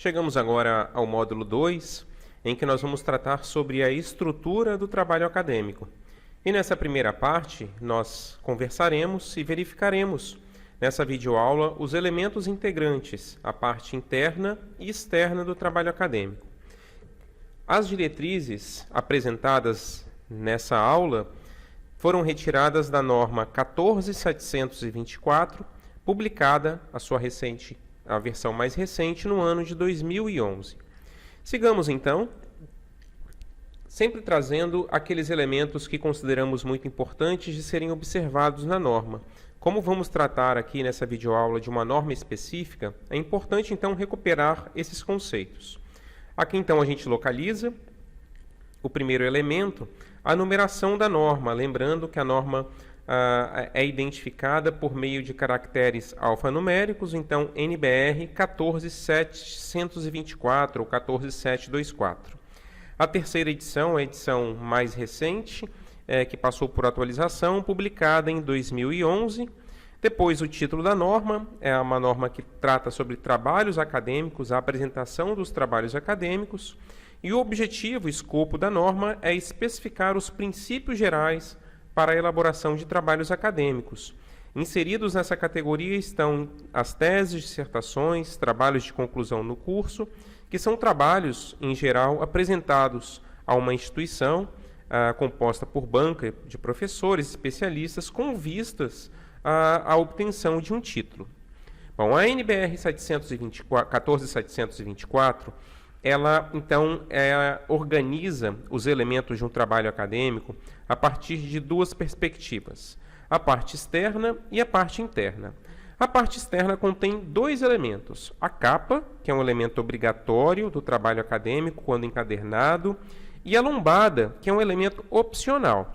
Chegamos agora ao módulo 2, em que nós vamos tratar sobre a estrutura do trabalho acadêmico. E nessa primeira parte, nós conversaremos e verificaremos nessa videoaula os elementos integrantes, a parte interna e externa do trabalho acadêmico. As diretrizes apresentadas nessa aula foram retiradas da norma 14.724, publicada a versão mais recente, no ano de 2011. Sigamos, então, sempre trazendo aqueles elementos que consideramos muito importantes de serem observados na norma. Como vamos tratar aqui nessa videoaula de uma norma específica, é importante, então, recuperar esses conceitos. Aqui, então, a gente localiza o primeiro elemento, a numeração da norma, lembrando que a norma é identificada por meio de caracteres alfanuméricos, então NBR 14724 ou 14724. A terceira edição é a edição mais recente, que passou por atualização, publicada em 2011. Depois, o título da norma é uma norma que trata sobre trabalhos acadêmicos, a apresentação dos trabalhos acadêmicos, e o objetivo, o escopo da norma é especificar os princípios gerais para a elaboração de trabalhos acadêmicos. Inseridos nessa categoria estão as teses, dissertações, trabalhos de conclusão no curso, que são trabalhos, em geral, apresentados a uma instituição composta por banca de professores especialistas com vistas à obtenção de um título. Bom, a NBR 14724, ela, então, organiza os elementos de um trabalho acadêmico a partir de duas perspectivas, a parte externa e a parte interna. A parte externa contém dois elementos, a capa, que é um elemento obrigatório do trabalho acadêmico quando encadernado, e a lombada, que é um elemento opcional.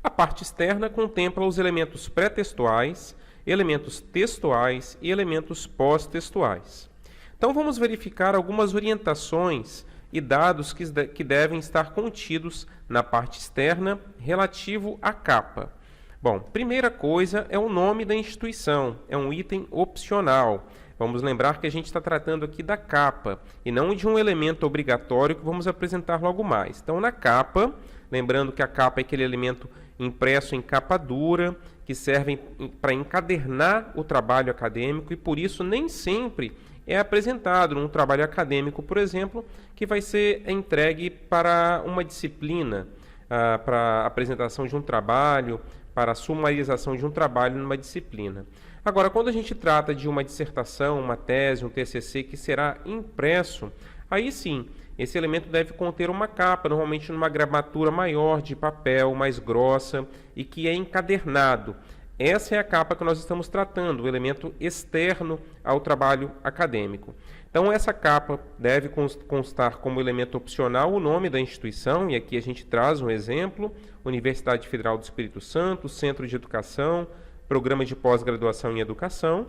A parte externa contempla os elementos pré-textuais, elementos textuais e elementos pós-textuais. Então, vamos verificar algumas orientações e dados que devem estar contidos na parte externa relativo à capa. Bom, primeira coisa é o nome da instituição, é um item opcional. Vamos lembrar que a gente está tratando aqui da capa e não de um elemento obrigatório que vamos apresentar logo mais. Então, na capa, lembrando que a capa é aquele elemento impresso em capa dura, que serve para encadernar o trabalho acadêmico e, por isso, nem sempre é apresentado num trabalho acadêmico, por exemplo, que vai ser entregue para uma disciplina, para a apresentação de um trabalho, para a sumarização de um trabalho numa disciplina. Agora, quando a gente trata de uma dissertação, uma tese, um TCC que será impresso, aí sim, esse elemento deve conter uma capa, normalmente numa gramatura maior, de papel, mais grossa, e que é encadernado. Essa é a capa que nós estamos tratando, o elemento externo ao trabalho acadêmico. Então, essa capa deve constar como elemento opcional o nome da instituição, e aqui a gente traz um exemplo: Universidade Federal do Espírito Santo, Centro de Educação, Programa de Pós-Graduação em Educação.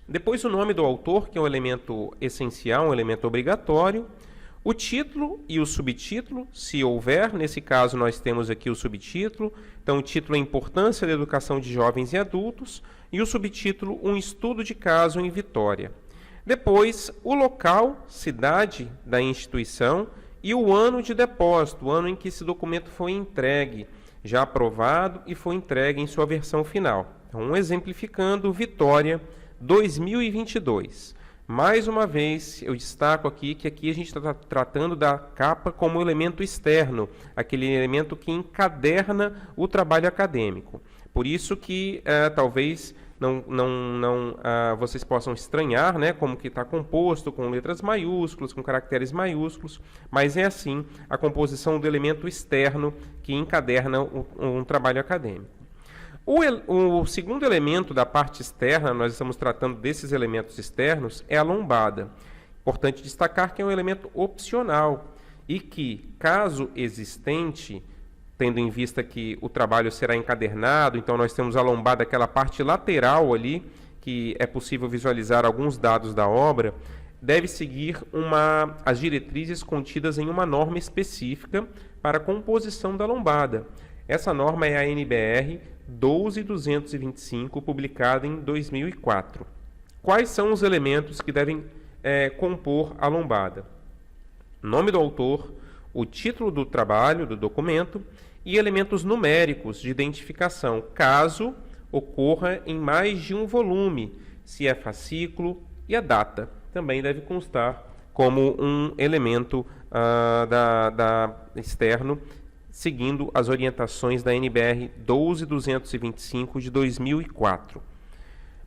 Depois, o nome do autor, que é um elemento essencial, um elemento obrigatório. O título e o subtítulo, se houver, nesse caso nós temos aqui o subtítulo. Então, o título é Importância da Educação de Jovens e Adultos e o subtítulo Um Estudo de Caso em Vitória. Depois, o local, cidade da instituição e o ano de depósito, o ano em que esse documento foi entregue, já aprovado e foi entregue em sua versão final. Então, exemplificando, Vitória 2022. Mais uma vez, eu destaco aqui que aqui a gente está tratando da capa como elemento externo, aquele elemento que encaderna o trabalho acadêmico. Por isso que talvez vocês possam estranhar, né, como que está composto com letras maiúsculas, com caracteres maiúsculos, mas é assim a composição do elemento externo que encaderna um trabalho acadêmico. O segundo elemento da parte externa, nós estamos tratando desses elementos externos, é a lombada. Importante destacar que é um elemento opcional e que, caso existente, tendo em vista que o trabalho será encadernado, então nós temos a lombada, aquela parte lateral ali, que é possível visualizar alguns dados da obra, deve seguir as diretrizes contidas em uma norma específica para a composição da lombada. Essa norma é a NBR 12225, publicada em 2004. Quais são os elementos que devem compor a lombada. Nome do autor, o título do trabalho, do documento, e elementos numéricos de identificação, caso ocorra em mais de um volume, se é fascículo, e a data também deve constar como um elemento externo, seguindo as orientações da NBR 12225 de 2004.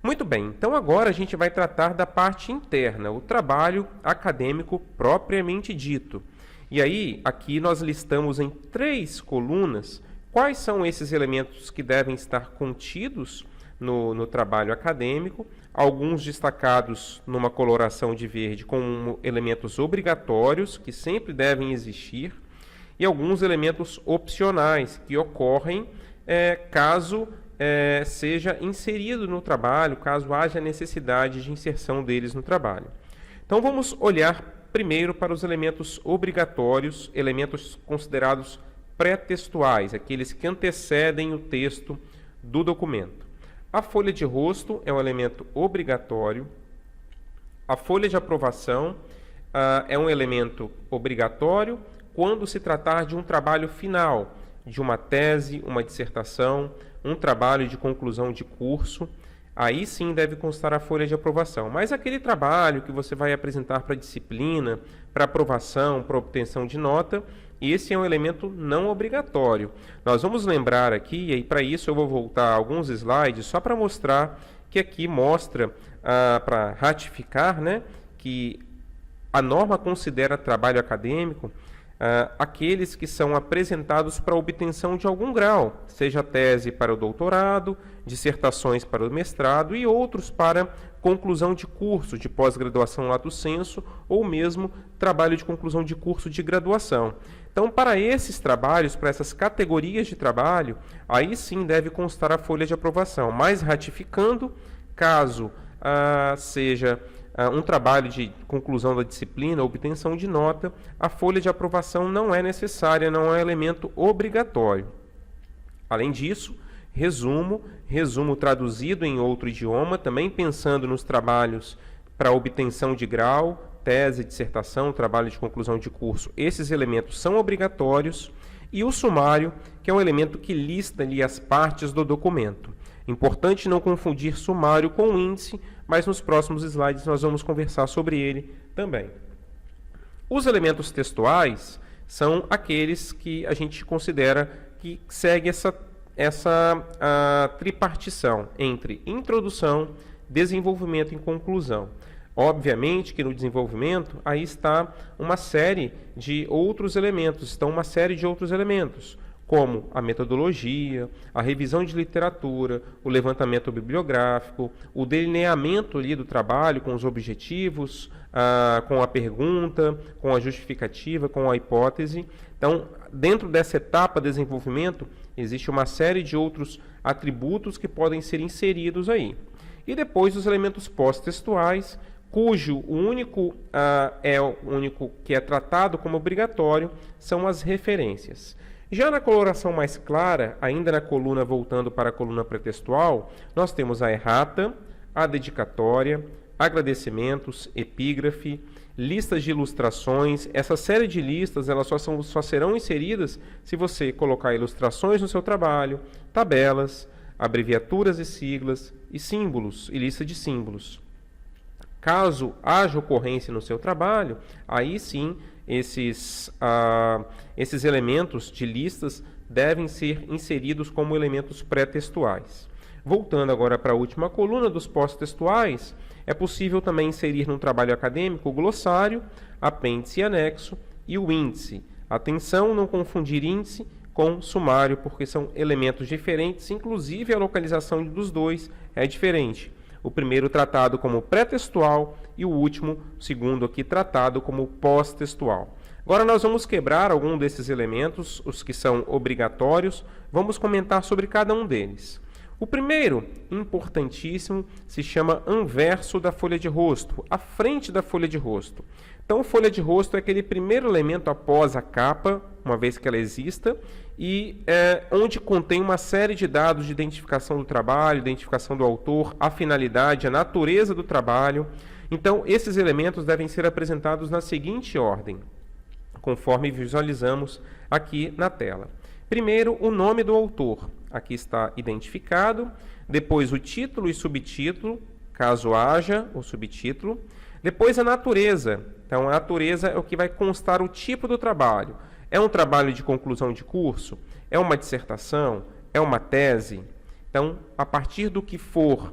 Muito bem, então agora a gente vai tratar da parte interna, o trabalho acadêmico propriamente dito. E aí, aqui nós listamos em 3 colunas quais são esses elementos que devem estar contidos no trabalho acadêmico, alguns destacados numa coloração de verde como elementos obrigatórios, que sempre devem existir, e alguns elementos opcionais, que ocorrem caso seja inserido no trabalho, caso haja necessidade de inserção deles no trabalho. Então vamos olhar primeiro para os elementos obrigatórios, elementos considerados pré-textuais, aqueles que antecedem o texto do documento. A folha de rosto é um elemento obrigatório. A folha de aprovação é um elemento obrigatório quando se tratar de um trabalho final, de uma tese, uma dissertação, um trabalho de conclusão de curso. Aí sim deve constar a folha de aprovação. Mas aquele trabalho que você vai apresentar para disciplina, para aprovação, para obtenção de nota, esse é um elemento não obrigatório. Nós vamos lembrar aqui, e para isso eu vou voltar a alguns slides, só para mostrar que aqui mostra, para ratificar, né, que a norma considera trabalho acadêmico aqueles que são apresentados para obtenção de algum grau, seja tese para o doutorado, dissertações para o mestrado e outros para conclusão de curso de pós-graduação lato sensu ou mesmo trabalho de conclusão de curso de graduação. Então, para esses trabalhos, para essas categorias de trabalho, aí sim deve constar a folha de aprovação, mas ratificando, caso seja um trabalho de conclusão da disciplina, obtenção de nota, a folha de aprovação não é necessária, não é elemento obrigatório. Além disso, resumo traduzido em outro idioma, também pensando nos trabalhos para obtenção de grau, tese, dissertação, trabalho de conclusão de curso. Esses elementos são obrigatórios. E o sumário, que é um elemento que lista ali as partes do documento. Importante não confundir sumário com índice, mas nos próximos slides nós vamos conversar sobre ele também. Os elementos textuais são aqueles que a gente considera que segue essa tripartição entre introdução, desenvolvimento e conclusão. Obviamente que no desenvolvimento aí está uma série de outros elementos, como a metodologia, a revisão de literatura, o levantamento bibliográfico, o delineamento ali do trabalho com os objetivos, com a pergunta, com a justificativa, com a hipótese. Então, dentro dessa etapa de desenvolvimento, existe uma série de outros atributos que podem ser inseridos aí. E depois os elementos pós-textuais, cujo o único que é tratado como obrigatório são as referências. Já na coloração mais clara, ainda na coluna voltando para a coluna pré-textual, nós temos a errata, a dedicatória, agradecimentos, epígrafe, listas de ilustrações. Essa série de listas elas só serão inseridas se você colocar ilustrações no seu trabalho, tabelas, abreviaturas e siglas e símbolos e lista de símbolos. Caso haja ocorrência no seu trabalho, aí sim esses elementos de listas devem ser inseridos como elementos pré-textuais. Voltando agora para a última coluna dos pós-textuais, é possível também inserir no trabalho acadêmico o glossário, apêndice e anexo e o índice. Atenção, não confundir índice com sumário, porque são elementos diferentes, inclusive a localização dos dois é diferente. O primeiro tratado como pré-textual e o último, segundo aqui, tratado como pós-textual. Agora nós vamos quebrar algum desses elementos, os que são obrigatórios, vamos comentar sobre cada um deles. O primeiro, importantíssimo, se chama anverso da folha de rosto, a frente da folha de rosto. Então, folha de rosto é aquele primeiro elemento após a capa, uma vez que ela exista, e onde contém uma série de dados de identificação do trabalho, identificação do autor, a finalidade, a natureza do trabalho. Então, esses elementos devem ser apresentados na seguinte ordem, conforme visualizamos aqui na tela. Primeiro, o nome do autor, aqui está identificado, depois o título e subtítulo, caso haja o subtítulo, depois a natureza. Então, a natureza é o que vai constar o tipo do trabalho. É um trabalho de conclusão de curso? É uma dissertação? É uma tese? Então, a partir do que for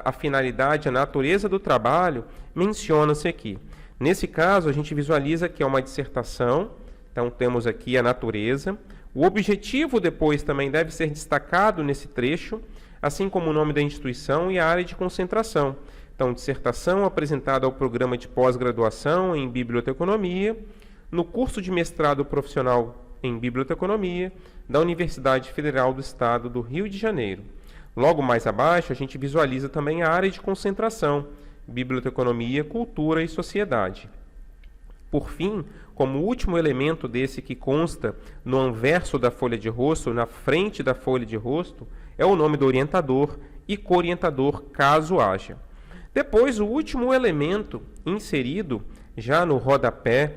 a finalidade, a natureza do trabalho, menciona-se aqui. Nesse caso, a gente visualiza que é uma dissertação, então temos aqui a natureza. O objetivo depois também deve ser destacado nesse trecho, assim como o nome da instituição e a área de concentração. Então, dissertação apresentada ao programa de pós-graduação em biblioteconomia, no curso de mestrado profissional em biblioteconomia da Universidade Federal do Estado do Rio de Janeiro. Logo mais abaixo, a gente visualiza também a área de concentração, biblioteconomia, cultura e sociedade. Por fim, como último elemento desse que consta no anverso da folha de rosto, na frente da folha de rosto, é o nome do orientador e co-orientador, caso haja. Depois, o último elemento inserido já no rodapé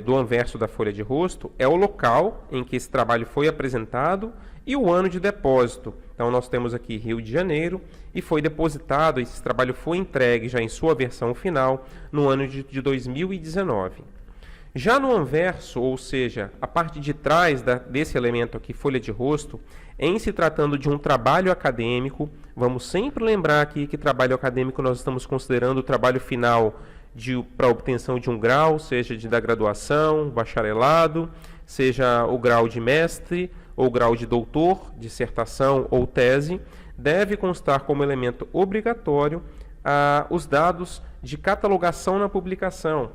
do anverso da folha de rosto é o local em que esse trabalho foi apresentado e o ano de depósito. Então, nós temos aqui Rio de Janeiro e foi depositado, esse trabalho foi entregue já em sua versão final no ano de 2019. Já no anverso, ou seja, a parte de trás desse elemento aqui, folha de rosto, em se tratando de um trabalho acadêmico, vamos sempre lembrar aqui que trabalho acadêmico nós estamos considerando o trabalho final para a obtenção de um grau, seja da graduação, bacharelado, seja o grau de mestre ou grau de doutor, dissertação ou tese, deve constar como elemento obrigatório os dados de catalogação na publicação,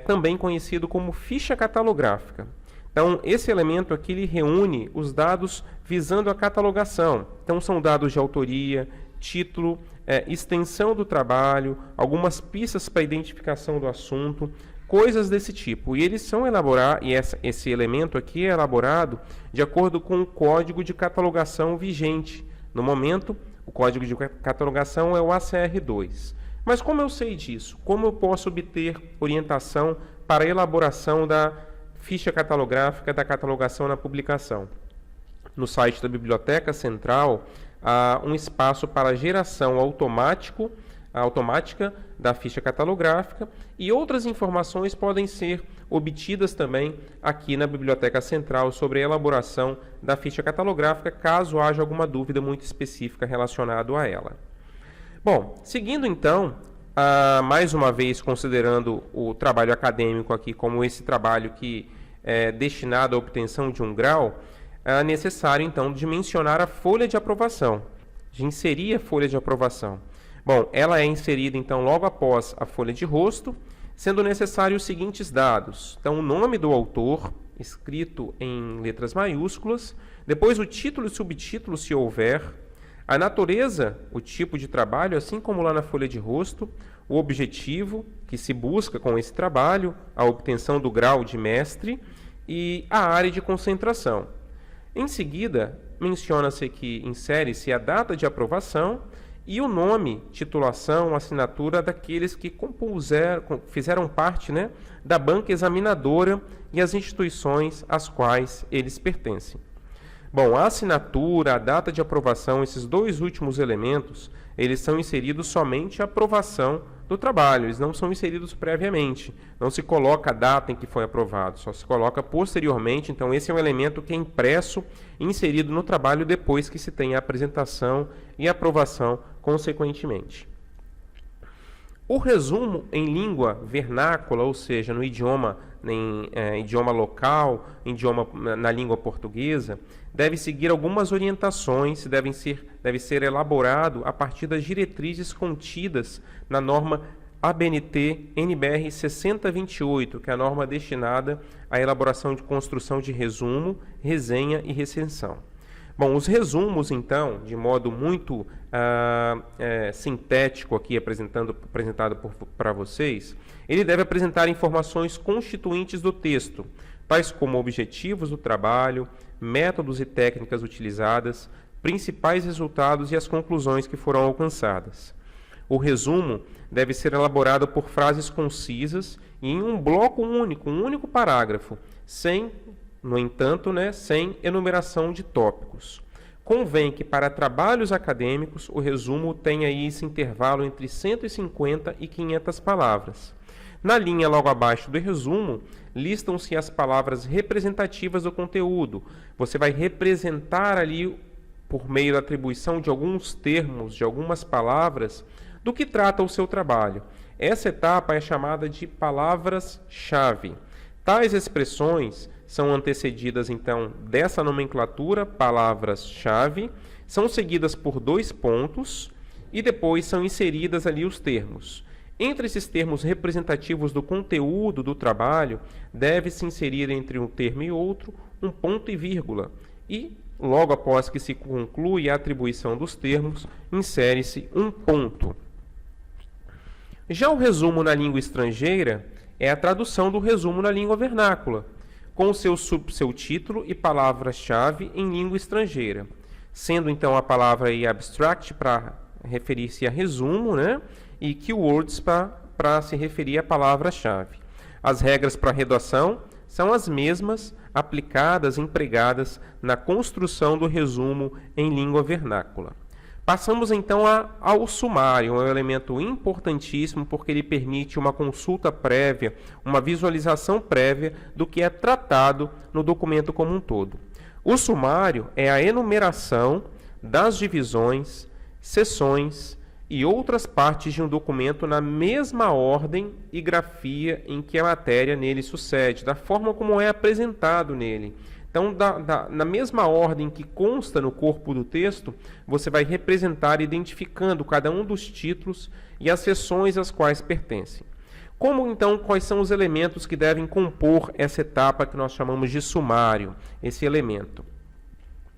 também conhecido como ficha catalográfica. Então, esse elemento aqui ele reúne os dados visando a catalogação. Então, são dados de autoria, título, extensão do trabalho, algumas pistas para identificação do assunto, coisas desse tipo. E eles são elaborados, e esse elemento aqui é elaborado de acordo com o código de catalogação vigente. No momento, o código de catalogação é o ACR2. Mas como eu sei disso? Como eu posso obter orientação para a elaboração da ficha catalográfica da catalogação na publicação? No site da Biblioteca Central, há um espaço para geração automática da ficha catalográfica e outras informações podem ser obtidas também aqui na Biblioteca Central sobre a elaboração da ficha catalográfica, caso haja alguma dúvida muito específica relacionada a ela. Bom, seguindo então, mais uma vez considerando o trabalho acadêmico aqui como esse trabalho que é destinado à obtenção de um grau, é necessário então de mencionar a folha de aprovação, de inserir a folha de aprovação. Bom, ela é inserida então logo após a folha de rosto, sendo necessário os seguintes dados. Então, o nome do autor, escrito em letras maiúsculas, depois o título e subtítulo, se houver, a natureza, o tipo de trabalho, assim como lá na folha de rosto, o objetivo que se busca com esse trabalho, a obtenção do grau de mestre e a área de concentração. Em seguida, menciona-se aqui, insere-se a data de aprovação e o nome, titulação, assinatura daqueles que fizeram parte, da banca examinadora e as instituições às quais eles pertencem. Bom, a assinatura, a data de aprovação, esses dois últimos elementos, eles são inseridos somente à aprovação do trabalho, eles não são inseridos previamente, não se coloca a data em que foi aprovado, só se coloca posteriormente, então esse é um elemento que é impresso e inserido no trabalho depois que se tem a apresentação e a aprovação consequentemente. O resumo em língua vernácula, ou seja, no idioma, idioma local, na língua portuguesa, deve seguir algumas orientações, deve ser elaborado a partir das diretrizes contidas na norma ABNT NBR 6028, que é a norma destinada à elaboração de construção de resumo, resenha e recensão. Bom, os resumos, então, de modo muito sintético aqui apresentado para vocês, ele deve apresentar informações constituintes do texto, tais como objetivos do trabalho, métodos e técnicas utilizadas, principais resultados e as conclusões que foram alcançadas. O resumo deve ser elaborado por frases concisas e em um bloco único, um único parágrafo, sem, no entanto, sem enumeração de tópicos. Convém que para trabalhos acadêmicos o resumo tenha aí esse intervalo entre 150 e 500 palavras. Na linha logo abaixo do resumo, listam-se as palavras representativas do conteúdo. Você vai representar ali, por meio da atribuição de alguns termos, de algumas palavras, do que trata o seu trabalho. Essa etapa é chamada de palavras-chave. Tais expressões são antecedidas, então, dessa nomenclatura, palavras-chave, são seguidas por 2 pontos e depois são inseridas ali os termos. Entre esses termos representativos do conteúdo do trabalho, deve-se inserir entre um termo e outro um ponto e vírgula. E, logo após que se conclui a atribuição dos termos, insere-se um ponto. Já o resumo na língua estrangeira é a tradução do resumo na língua vernácula, com seu título e palavra-chave em língua estrangeira, sendo então a palavra aí abstract para referir-se a resumo, e keywords para se referir à palavra-chave. As regras para redação são as mesmas aplicadas, empregadas na construção do resumo em língua vernácula. Passamos então ao sumário, um elemento importantíssimo porque ele permite uma consulta prévia, uma visualização prévia do que é tratado no documento como um todo. O sumário é a enumeração das divisões, seções e outras partes de um documento na mesma ordem e grafia em que a matéria nele sucede, da forma como é apresentado nele. Então, na mesma ordem que consta no corpo do texto, você vai representar identificando cada um dos títulos e as seções às quais pertencem. Como, então, quais são os elementos que devem compor essa etapa que nós chamamos de sumário, esse elemento?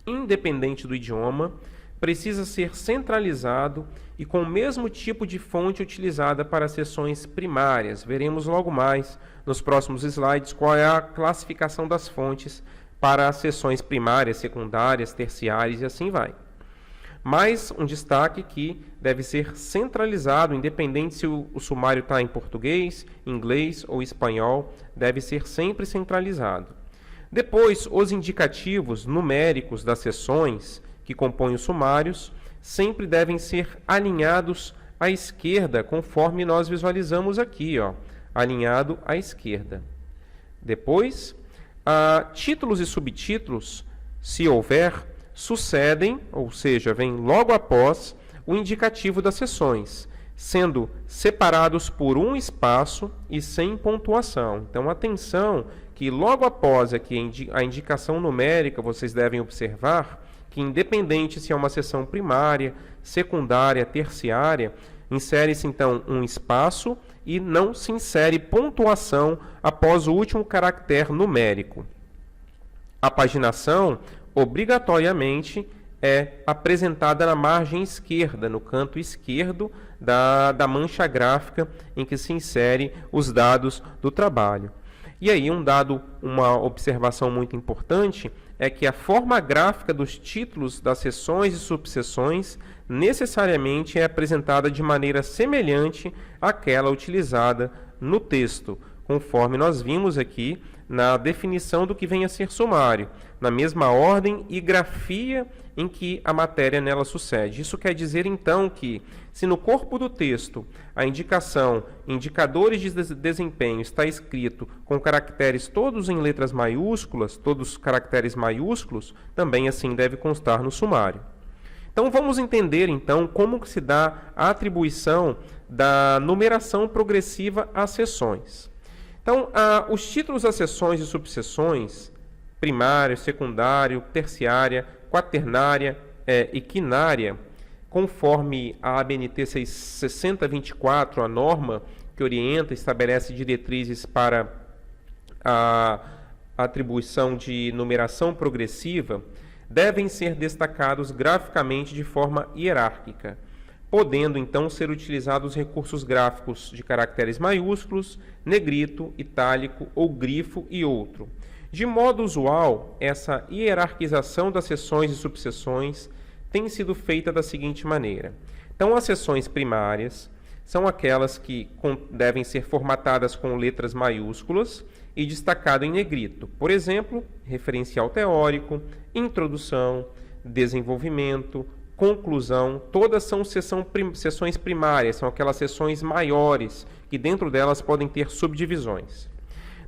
Independente do idioma, precisa ser centralizado e com o mesmo tipo de fonte utilizada para as seções primárias. Veremos logo mais, nos próximos slides, qual é a classificação das fontes para as seções primárias, secundárias, terciárias e assim vai. Mas um destaque que deve ser centralizado, independente se o sumário está em português, inglês ou espanhol, deve ser sempre centralizado. Depois, os indicativos numéricos das seções que compõem os sumários sempre devem ser alinhados à esquerda, conforme nós visualizamos aqui, alinhado à esquerda. Depois, títulos e subtítulos, se houver, sucedem, ou seja, vêm logo após o indicativo das seções, sendo separados por um espaço e sem pontuação. Então, atenção que logo após aqui a indicação numérica, vocês devem observar que, independente se é uma seção primária, secundária, terciária, insere-se então um espaço e não se insere pontuação após o último caractere numérico. A paginação, obrigatoriamente, é apresentada na margem esquerda, no canto esquerdo da mancha gráfica em que se insere os dados do trabalho. E aí, uma observação muito importante é que a forma gráfica dos títulos das seções e subseções necessariamente é apresentada de maneira semelhante àquela utilizada no texto, conforme nós vimos aqui na definição do que vem a ser sumário, na mesma ordem e grafia em que a matéria nela sucede. Isso quer dizer, então, que se no corpo do texto a indicação indicadores de desempenho está escrito com caracteres todos em letras maiúsculas, todos caracteres maiúsculos, também assim deve constar no sumário. Então vamos entender então como que se dá a atribuição da numeração progressiva às seções. Então, os títulos das seções e subseções, primária, secundária, terciária, quaternária e quinária, conforme a ABNT 6024, a norma que orienta e estabelece diretrizes para a atribuição de numeração progressiva, devem ser destacados graficamente de forma hierárquica, podendo então ser utilizados recursos gráficos de caracteres maiúsculos, negrito, itálico ou grifo e outro. De modo usual, essa hierarquização das seções e subseções tem sido feita da seguinte maneira. Então, as seções primárias são aquelas que devem ser formatadas com letras maiúsculas e destacado em negrito. Por exemplo, referencial teórico, introdução, desenvolvimento, conclusão, todas são seções primárias, são aquelas seções maiores, que dentro delas podem ter subdivisões.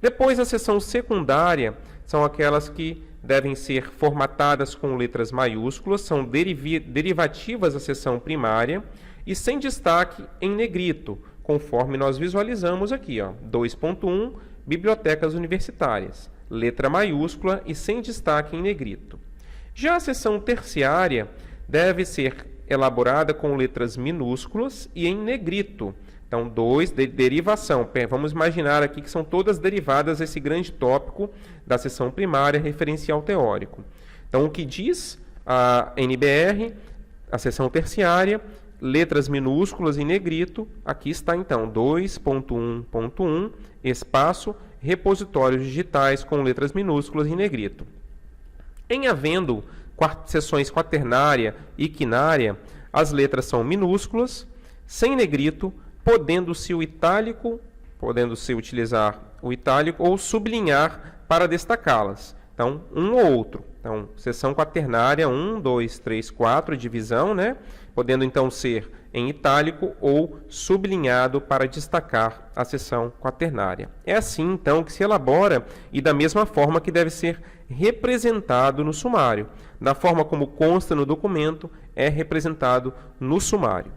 Depois, a seção secundária são aquelas que devem ser formatadas com letras maiúsculas, são derivativas da seção primária e sem destaque em negrito, conforme nós visualizamos aqui, 2.1, bibliotecas universitárias, letra maiúscula e sem destaque em negrito. Já a seção terciária deve ser elaborada com letras minúsculas e em negrito. Então, derivação. Vamos imaginar aqui que são todas derivadas desse grande tópico da seção primária, referencial teórico. Então, o que diz a NBR, a seção terciária, letras minúsculas em negrito, aqui está então 2.1.1, espaço, repositórios digitais com letras minúsculas em negrito. Em havendo seções quaternária e quinária, as letras são minúsculas, sem negrito, podendo-se utilizar o itálico ou sublinhar para destacá-las. Então, um ou outro. Então, seção quaternária, 1, 2, 3, 4, divisão, né? Podendo então ser em itálico ou sublinhado para destacar a seção quaternária. É assim, então, que se elabora e da mesma forma que deve ser representado no sumário. Da forma como consta no documento, é representado no sumário.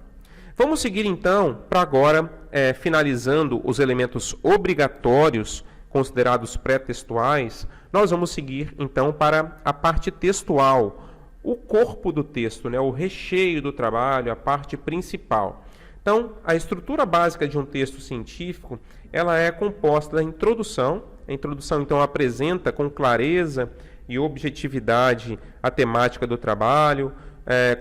Vamos seguir, então, para agora, finalizando os elementos obrigatórios considerados pré-textuais, nós vamos seguir, então, para a parte textual, o corpo do texto, né, o recheio do trabalho, a parte principal. Então, a estrutura básica de um texto científico, ela é composta da introdução. A introdução, então, apresenta com clareza e objetividade a temática do trabalho,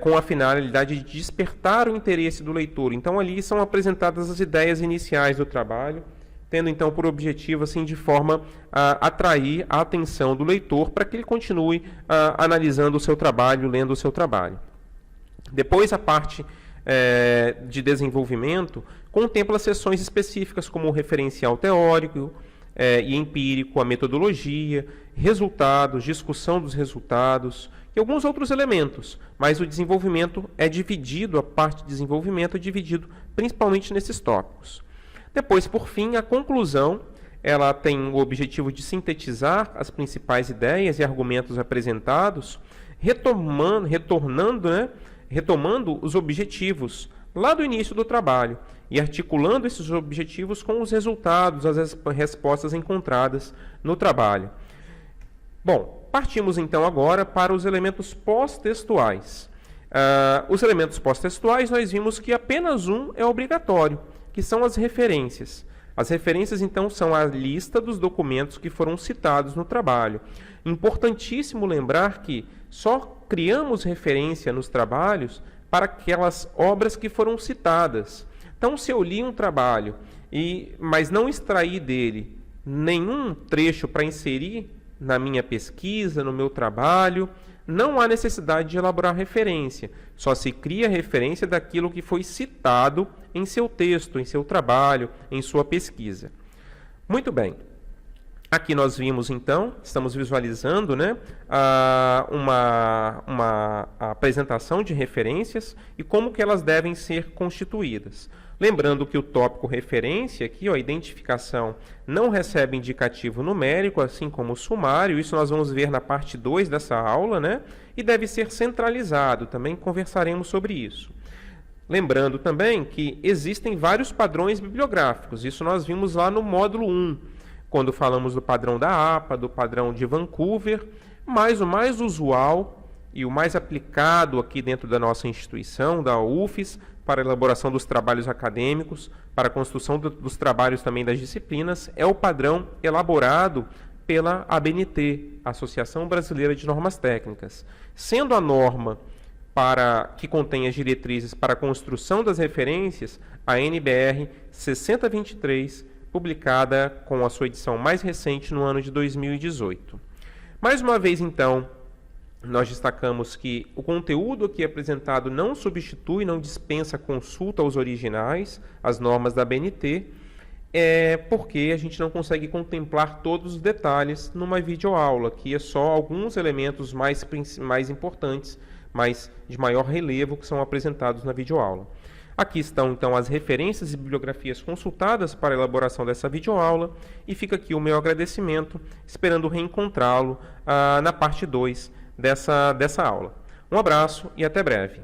com a finalidade de despertar o interesse do leitor. Então, ali são apresentadas as ideias iniciais do trabalho, tendo, então, por objetivo, assim, de forma a atrair a atenção do leitor para que ele continue analisando o seu trabalho, lendo o seu trabalho. Depois, a parte de desenvolvimento contempla sessões específicas como o referencial teórico e empírico, a metodologia, resultados, discussão dos resultados e alguns outros elementos, mas o desenvolvimento é dividido, a parte de desenvolvimento é dividido principalmente nesses tópicos. Depois, por fim, a conclusão, ela tem o objetivo de sintetizar as principais ideias e argumentos apresentados, retomando os objetivos lá do início do trabalho e articulando esses objetivos com os resultados, as respostas encontradas no trabalho. Bom, partimos então agora para os elementos pós-textuais. Os elementos pós-textuais, nós vimos que apenas um é obrigatório, que são as referências. As referências, então, são a lista dos documentos que foram citados no trabalho. Importantíssimo lembrar que só criamos referência nos trabalhos para aquelas obras que foram citadas. Então, se eu li um trabalho, mas não extraí dele nenhum trecho para inserir na minha pesquisa, no meu trabalho, não há necessidade de elaborar referência. Só se cria referência daquilo que foi citado em seu texto, em seu trabalho, em sua pesquisa. Muito bem. Aqui nós vimos, então, estamos visualizando, né, uma apresentação de referências e como que elas devem ser constituídas. Lembrando que o tópico referência, aqui, a identificação, não recebe indicativo numérico, assim como o sumário. Isso nós vamos ver na parte 2 dessa aula, né? E deve ser centralizado. Também conversaremos sobre isso. Lembrando também que existem vários padrões bibliográficos. Isso nós vimos lá no módulo 1, quando falamos do padrão da APA, do padrão de Vancouver, mas o mais usual e o mais aplicado aqui dentro da nossa instituição, da UFES, para a elaboração dos trabalhos acadêmicos, para a construção dos trabalhos também das disciplinas, é o padrão elaborado pela ABNT, Associação Brasileira de Normas Técnicas. Sendo a norma que contém as diretrizes para a construção das referências, a NBR 6023, publicada com a sua edição mais recente no ano de 2018. Mais uma vez, então, nós destacamos que o conteúdo aqui apresentado não substitui, não dispensa consulta aos originais, às normas da ABNT, porque a gente não consegue contemplar todos os detalhes numa videoaula, que é só alguns elementos mais importantes, mas de maior relevo, que são apresentados na videoaula. Aqui estão, então, as referências e bibliografias consultadas para a elaboração dessa videoaula, e fica aqui o meu agradecimento, esperando reencontrá-lo na parte 2 dessa aula. Um abraço e até breve.